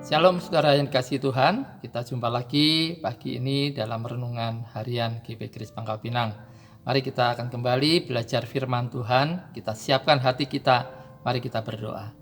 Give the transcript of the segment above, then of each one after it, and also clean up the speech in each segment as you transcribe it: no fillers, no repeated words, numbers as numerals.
Shalom saudara yang dikasihi Tuhan, kita jumpa lagi pagi ini dalam renungan harian GP Grace Pangkal Pinang. Mari kita akan kembali belajar firman Tuhan, kita siapkan hati kita, mari kita berdoa.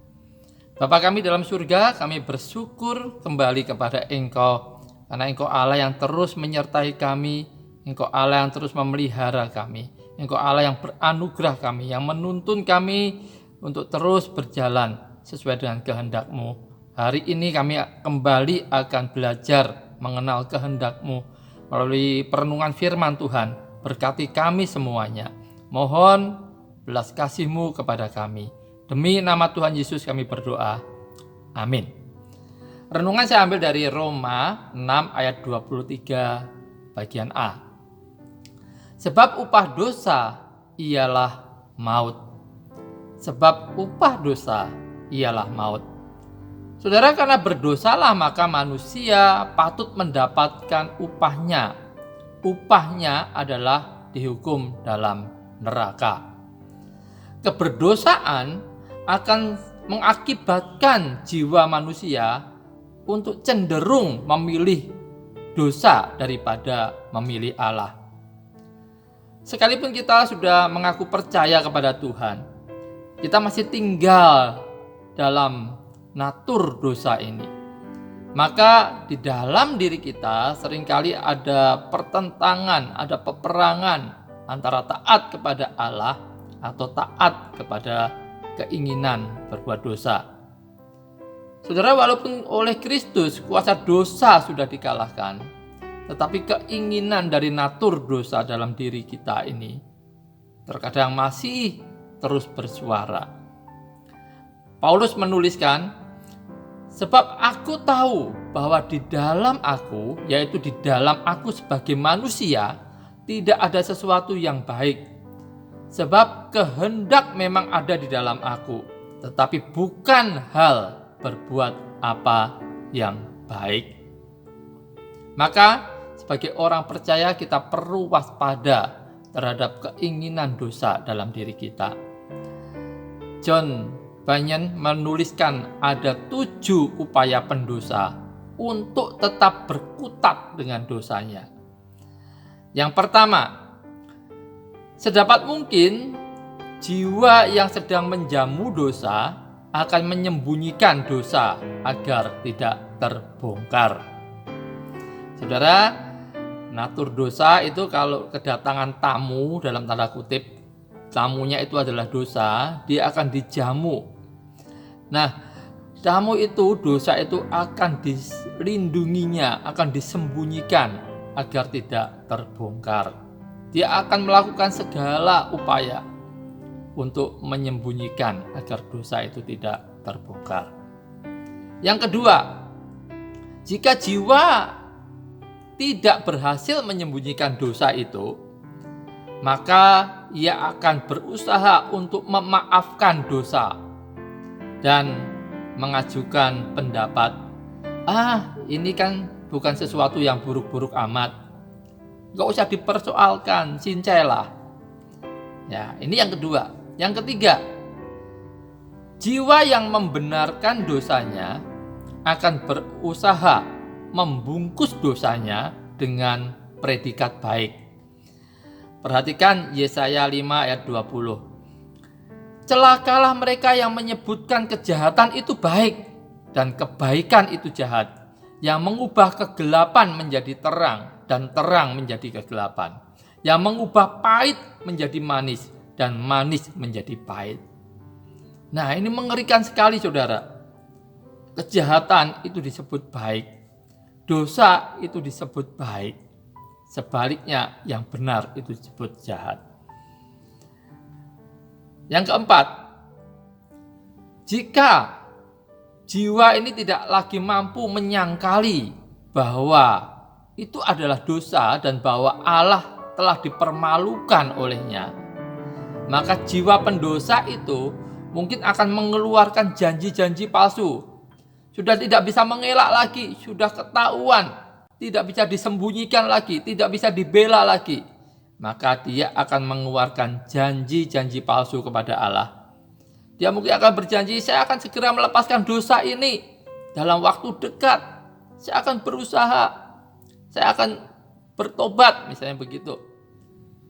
Bapa kami dalam surga, kami bersyukur kembali kepada Engkau, karena Engkau Allah yang terus menyertai kami, Engkau Allah yang terus memelihara kami, Engkau Allah yang beranugerah kami, yang menuntun kami untuk terus berjalan sesuai dengan kehendak-Mu. Hari ini kami kembali akan belajar mengenal kehendak-Mu melalui perenungan firman Tuhan. Berkati kami semuanya. Mohon belas kasih-Mu kepada kami. Demi nama Tuhan Yesus kami berdoa. Amin. Renungan saya ambil dari Roma 6 ayat 23 bagian A. Sebab upah dosa ialah maut. Sebab upah dosa ialah maut. Saudara, karena berdosalah maka manusia patut mendapatkan upahnya. Upahnya adalah dihukum dalam neraka. Keberdosaan akan mengakibatkan jiwa manusia untuk cenderung memilih dosa daripada memilih Allah. Sekalipun kita sudah mengaku percaya kepada Tuhan, kita masih tinggal dalam natur dosa ini. Maka di dalam diri kita seringkali ada pertentangan, ada peperangan antara taat kepada Allah atau taat kepada keinginan berbuat dosa. Saudara, walaupun oleh Kristus kuasa dosa sudah dikalahkan, tetapi keinginan dari natur dosa dalam diri kita ini terkadang masih terus bersuara. Paulus menuliskan, sebab aku tahu bahwa di dalam aku, yaitu di dalam aku sebagai manusia, tidak ada sesuatu yang baik. Sebab kehendak memang ada di dalam aku, tetapi bukan hal berbuat apa yang baik. Maka sebagai orang percaya kita perlu waspada terhadap keinginan dosa dalam diri kita. John Bunyan menuliskan ada 7 upaya pendosa untuk tetap berkutat dengan dosanya. Yang pertama, sedapat mungkin jiwa yang sedang menjamu dosa akan menyembunyikan dosa agar tidak terbongkar. Saudara, natur dosa itu kalau kedatangan tamu dalam tanda kutip, tamunya itu adalah dosa, dia akan dijamu. Nah, tamu itu, dosa itu akan dilindunginya, akan disembunyikan agar tidak terbongkar. Dia akan melakukan segala upaya untuk menyembunyikan agar dosa itu tidak terbongkar. Yang kedua, jika jiwa tidak berhasil menyembunyikan dosa itu, maka ia akan berusaha untuk memaafkan dosa dan mengajukan pendapat, ini kan bukan sesuatu yang buruk-buruk amat, gak usah dipersoalkan, cincailah. Ya, ini yang kedua. Yang ketiga, jiwa yang membenarkan dosanya akan berusaha membungkus dosanya dengan predikat baik. Perhatikan Yesaya 5 ayat 20. Celakalah mereka yang menyebutkan kejahatan itu baik dan kebaikan itu jahat, yang mengubah kegelapan menjadi terang dan terang menjadi kegelapan, yang mengubah pahit menjadi manis dan manis menjadi pahit. Nah, ini mengerikan sekali saudara. Kejahatan itu disebut baik, dosa itu disebut baik, sebaliknya yang benar itu disebut jahat. Yang keempat, jika jiwa ini tidak lagi mampu menyangkali bahwa itu adalah dosa dan bahwa Allah telah dipermalukan olehnya, maka jiwa pendosa itu mungkin akan mengeluarkan janji-janji palsu. Sudah tidak bisa mengelak lagi, sudah ketahuan, tidak bisa disembunyikan lagi, tidak bisa dibela lagi. Maka dia akan mengeluarkan janji-janji palsu kepada Allah. Dia mungkin akan berjanji, saya akan segera melepaskan dosa ini. dalam waktu dekat saya akan berusaha, saya akan bertobat, misalnya begitu.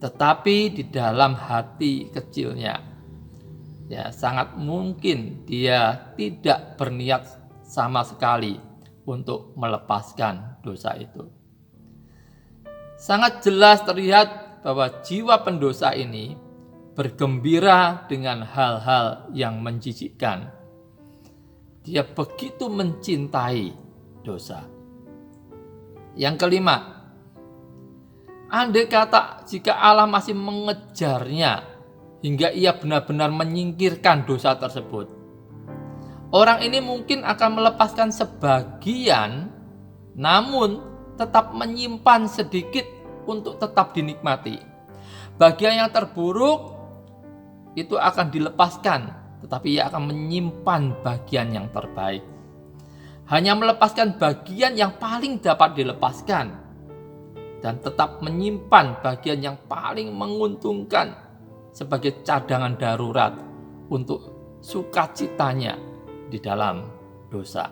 Tetapi di dalam hati kecilnya, ya sangat mungkin dia tidak berniat sama sekali untuk melepaskan dosa itu. Sangat jelas terlihat bahwa jiwa pendosa ini bergembira dengan hal-hal yang menjijikkan. Dia begitu mencintai dosa. Yang kelima, andai kata jika Allah masih mengejarnya hingga ia benar-benar menyingkirkan dosa tersebut, orang ini mungkin akan melepaskan sebagian, namun tetap menyimpan sedikit untuk tetap dinikmati. Bagian yang terburuk itu akan dilepaskan, tetapi ia akan menyimpan bagian yang terbaik. Hanya melepaskan bagian yang paling dapat dilepaskan dan tetap menyimpan bagian yang paling menguntungkan sebagai cadangan darurat untuk sukacitanya di dalam dosa.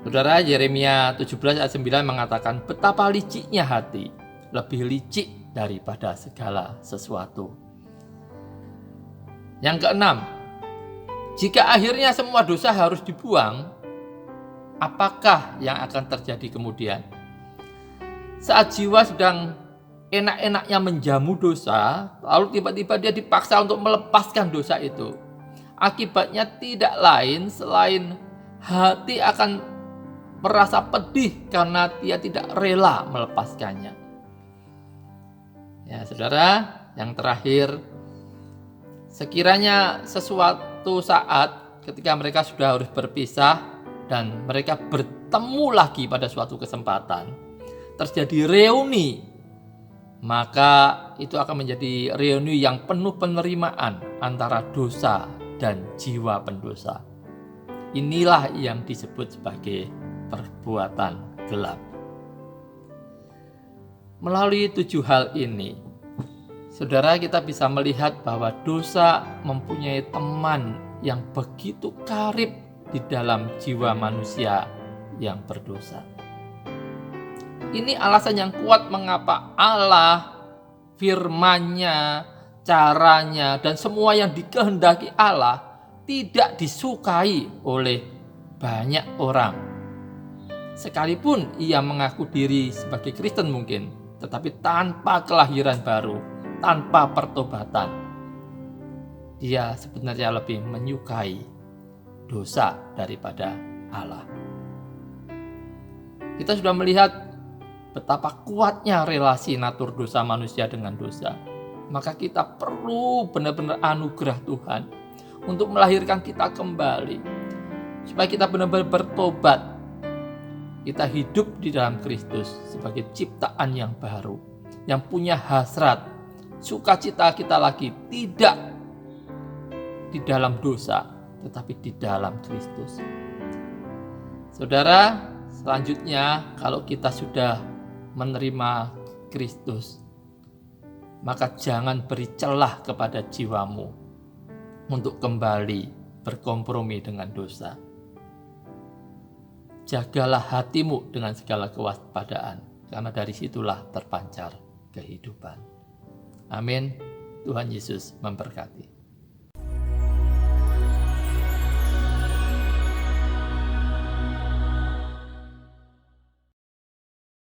Saudara, Yeremia 17 ayat 9 mengatakan, betapa liciknya hati, lebih licik daripada segala sesuatu. Yang keenam, jika akhirnya semua dosa harus dibuang, apakah yang akan terjadi kemudian? Saat jiwa sedang enak-enaknya menjamu dosa, lalu tiba-tiba dia dipaksa untuk melepaskan dosa itu. Akibatnya tidak lain selain hati akan merasa pedih karena dia tidak rela melepaskannya. Ya, saudara, yang terakhir, sekiranya sesuatu saat ketika mereka sudah harus berpisah dan mereka bertemu lagi pada suatu kesempatan, terjadi reuni, maka itu akan menjadi reuni yang penuh penerimaan antara dosa dan jiwa pendosa. Inilah yang disebut sebagai perbuatan gelap. Melalui 7 hal ini, saudara, kita bisa melihat bahwa dosa mempunyai teman yang begitu karib di dalam jiwa manusia yang berdosa. Ini alasan yang kuat mengapa Allah, firman-Nya, caranya, dan semua yang dikehendaki Allah tidak disukai oleh banyak orang. Sekalipun ia mengaku diri sebagai Kristen mungkin, tetapi tanpa kelahiran baru, tanpa pertobatan, dia sebenarnya lebih menyukai dosa daripada Allah. Kita sudah melihat betapa kuatnya relasi natur dosa manusia dengan dosa. Maka kita perlu benar-benar anugerah Tuhan untuk melahirkan kita kembali, supaya kita benar-benar bertobat. Kita hidup di dalam Kristus sebagai ciptaan yang baru, yang punya hasrat, sukacita kita lagi tidak di dalam dosa, tetapi di dalam Kristus. Saudara, selanjutnya kalau kita sudah menerima Kristus, maka jangan beri celah kepada jiwamu untuk kembali berkompromi dengan dosa. Jagalah hatimu dengan segala kewaspadaan, karena dari situlah terpancar kehidupan. Amin. Tuhan Yesus memberkati.